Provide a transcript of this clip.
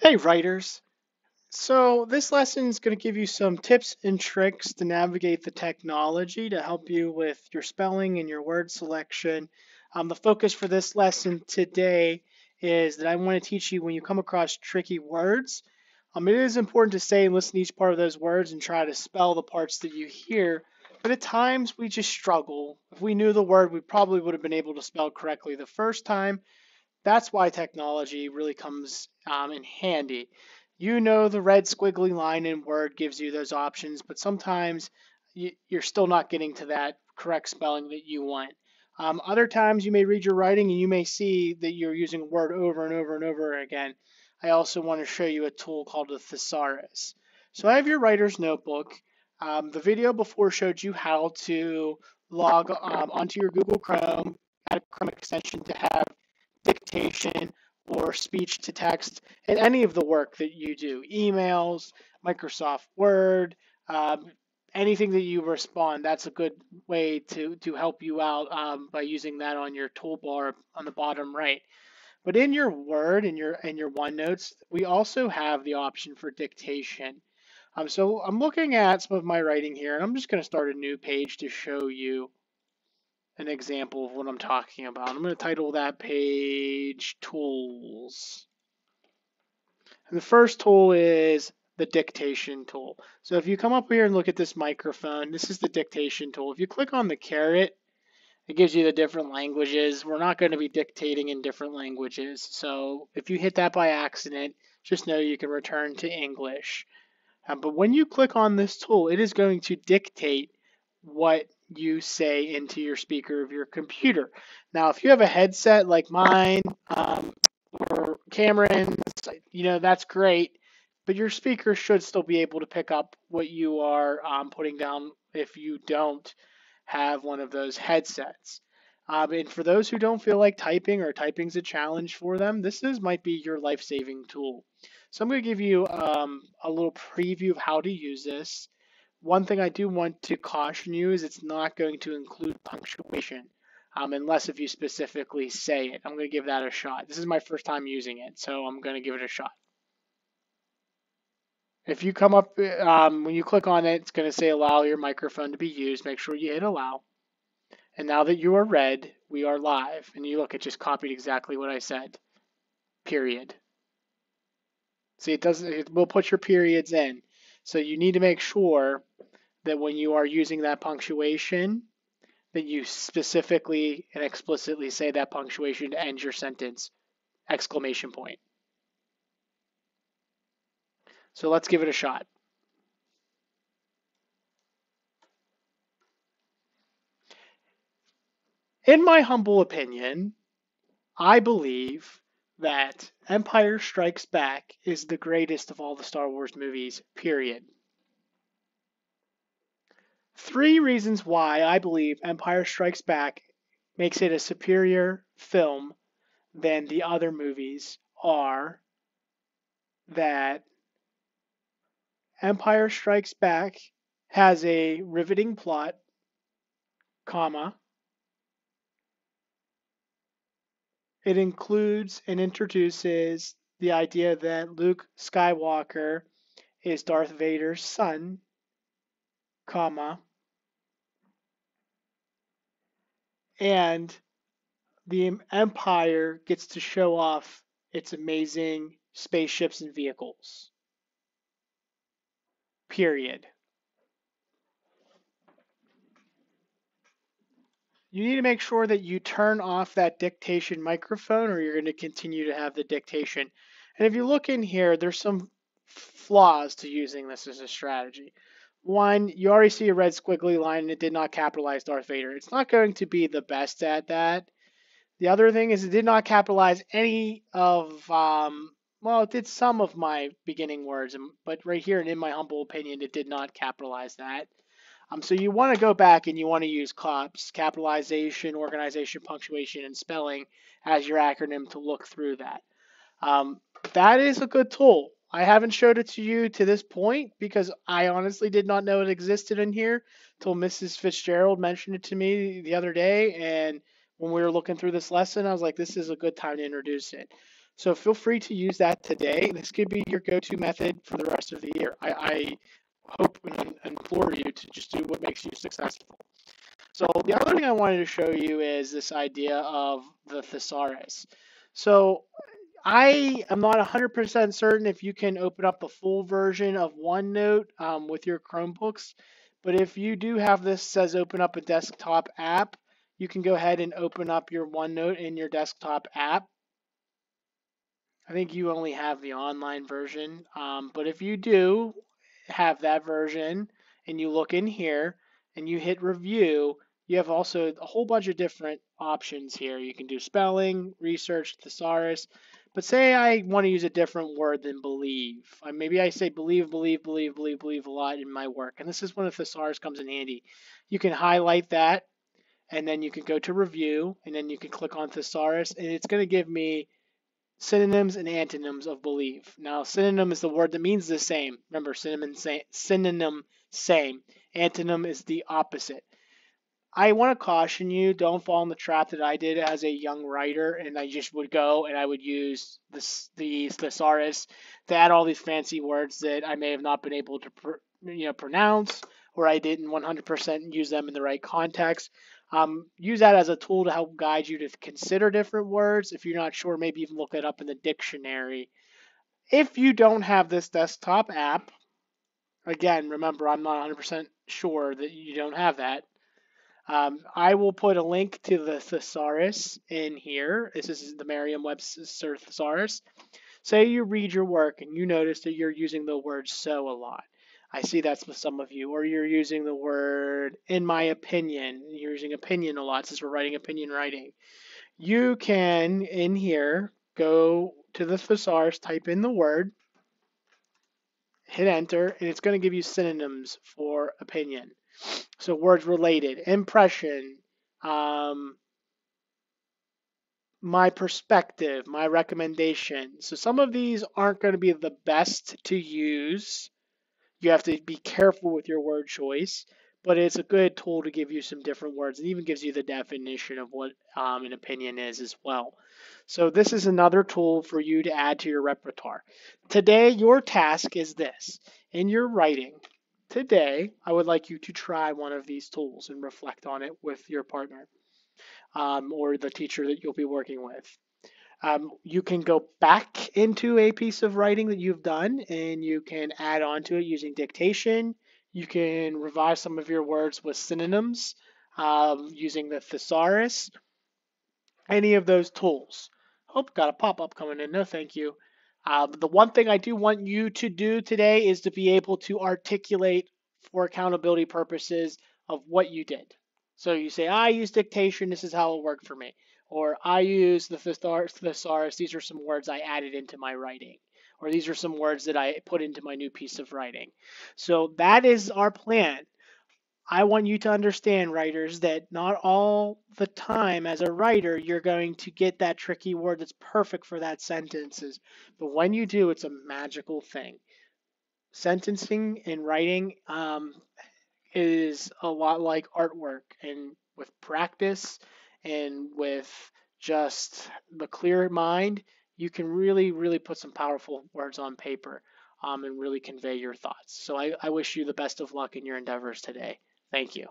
Hey writers! So this lesson is going to give you some tips and tricks to navigate the technology to help you with your spelling and your word selection. The focus for this lesson today is that I want to teach you when you come across tricky words. It is important to stay and listen to each part of those words and try to spell the parts that you hear. But at times we just struggle. If we knew the word, we probably would have been able to spell correctly the first time. That's why technology really comes in handy. You know the red squiggly line in Word gives you those options, but sometimes you're still not getting to that correct spelling that you want. Other times you may read your writing and you may see that you're using a word over and over and over again. I also want to show you a tool called a thesaurus. So I have your writer's notebook. The video before showed you how to log onto your Google Chrome, add a Chrome extension to have dictation or speech to text in any of the work that you do, emails, Microsoft Word, um, anything that you respond. That's a good way to help you out by using that on your toolbar on the bottom right. But in your Word and your OneNotes, we also have the option for dictation. So I'm looking at some of my writing here, and I'm just going to start a new page to show you an example of what I'm talking about. I'm going to title that page Tools. And the first tool is the dictation tool. So if you come up here and look at this microphone, this is the dictation tool. If you click on the caret, it gives you the different languages. We're not going to be dictating in different languages. So if you hit that by accident, just know you can return to English. But when you click on this tool, it is going to dictate what you say into your speaker of your computer. Now, if you have a headset like mine or Cameron's, that's great, but your speaker should still be able to pick up what you are putting down if you don't have one of those headsets. And for those who don't feel like typing or typing's a challenge for them, might be your life-saving tool. So I'm going to give you a little preview of how to use this. One thing I do want to caution you is it's not going to include punctuation, unless if you specifically say it. I'm going to give that a shot. This is my first time using it, so I'm going to give it a shot. If you come up, when you click on it, it's going to say allow your microphone to be used. Make sure you hit allow. And now that you are read, we are live. And you look, it just copied exactly what I said. Period. See, it will put your periods in. So you need to make sure that when you are using that punctuation, that you specifically and explicitly say that punctuation to end your sentence, exclamation point. So let's give it a shot. In my humble opinion, I believe that Empire Strikes Back is the greatest of all the Star Wars movies, period. 3 reasons why I believe Empire Strikes Back makes it a superior film than the other movies are that Empire Strikes Back has a riveting plot, comma. It includes and introduces the idea that Luke Skywalker is Darth Vader's son, comma, and the Empire gets to show off its amazing spaceships and vehicles. Period. You need to make sure that you turn off that dictation microphone or you're going to continue to have the dictation. And if you look in here, there's some flaws to using this as a strategy. One, you already see a red squiggly line and it did not capitalize Darth Vader. It's not going to be the best at that. The other thing is it did not capitalize any of, well, it did some of my beginning words, but right here and in my humble opinion, it did not capitalize that. So you want to go back and you want to use COPS, capitalization, organization, punctuation, and spelling as your acronym to look through that. That is a good tool. I haven't showed it to you to this point because I honestly did not know it existed in here till Mrs. Fitzgerald mentioned it to me the other day. And when we were looking through this lesson, I was like, this is a good time to introduce it. So feel free to use that today. This could be your go-to method for the rest of the year. I hope and implore you to just do what makes you successful. So the other thing I wanted to show you is this idea of the thesaurus. So I am not 100% certain if you can open up the full version of OneNote with your Chromebooks, but if you do have this says open up a desktop app, you can go ahead and open up your OneNote in your desktop app. I think you only have the online version, but if you do have that version and you look in here and you hit review, you have also a whole bunch of different options here. You can do spelling, research, thesaurus, but say I want to use a different word than believe. Maybe I say believe, believe, believe, believe, believe a lot in my work, and this is when a thesaurus comes in handy. You can highlight that, and then you can go to review, and then you can click on thesaurus, and it's going to give me synonyms and antonyms of believe. Now, synonym is the word that means the same. Remember, synonym, same. Antonym is the opposite. I want to caution you, don't fall in the trap that I did as a young writer, and I just would go and I would use the thesaurus to add all these fancy words that I may have not been able to pronounce, or I didn't 100% use them in the right context. Use that as a tool to help guide you to consider different words. If you're not sure, maybe even look it up in the dictionary. If you don't have this desktop app, again, remember, I'm not 100% sure that you don't have that. I will put a link to the thesaurus in here. This is the Merriam-Webster thesaurus. Say you read your work and you notice that you're using the word so a lot. I see that's with some of you. Or you're using the word in my opinion. You're using opinion a lot since we're writing opinion writing. You can, in here, go to the thesaurus, type in the word, hit enter, and it's going to give you synonyms for opinion. So words related, impression, my perspective, my recommendation. So some of these aren't going to be the best to use. You have to be careful with your word choice, but it's a good tool to give you some different words. It even gives you the definition of what an opinion is as well. So this is another tool for you to add to your repertoire. Today, your task is this. In your writing, today, I would like you to try one of these tools and reflect on it with your partner or the teacher that you'll be working with. You can go back into a piece of writing that you've done and you can add on to it using dictation. You can revise some of your words with synonyms using the thesaurus, any of those tools. Oh, got a pop-up coming in. No, thank you. The one thing I do want you to do today is to be able to articulate for accountability purposes of what you did. So you say, I use dictation, this is how it worked for me. Or I use the thesaurus, these are some words I added into my writing. Or these are some words that I put into my new piece of writing. So that is our plan. I want you to understand, writers, that not all the time as a writer you're going to get that tricky word that's perfect for that sentences. But when you do, it's a magical thing. Sentencing and writing is a lot like artwork, and with practice and with just the clear mind, you can really, really put some powerful words on paper and really convey your thoughts. So I wish you the best of luck in your endeavors today. Thank you.